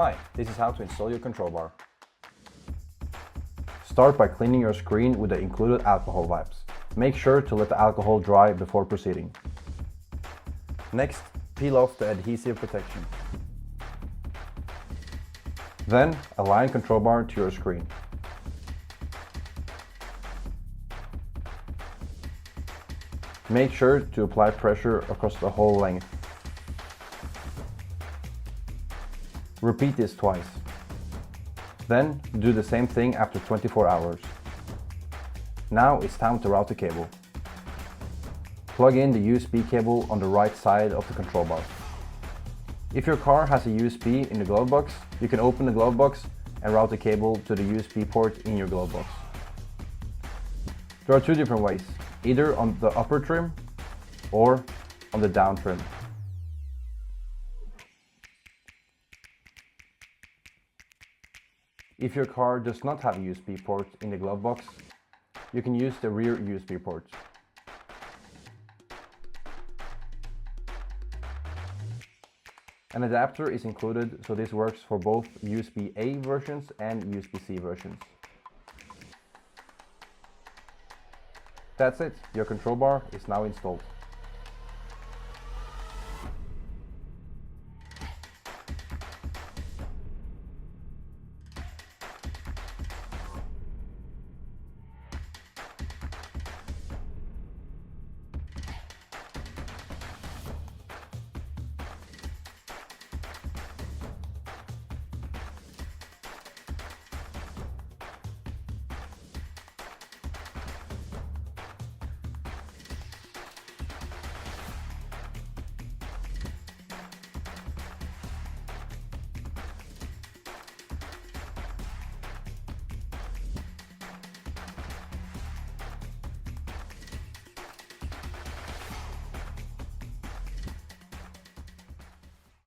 Hi, this is how to install your control bar. Start by cleaning your screen with the included alcohol wipes. Make sure to let the alcohol dry before proceeding. Next, peel off the adhesive protection. Then, align control bar to your screen. Make sure to apply pressure across the whole length. Repeat this twice. Then do the same thing after 24 hours. Now it's time to route the cable. Plug in the USB cable on the right side of the control bar. If your car has a USB in the glove box, you can open the glove box and route the cable to the USB port in your glove box. There are two different ways, either on the upper trim or on the down trim. If your car does not have a USB port in the glove box, you can use the rear USB port. An adapter is included, so this works for both USB-A versions and USB-C versions. That's it, your control bar is now installed.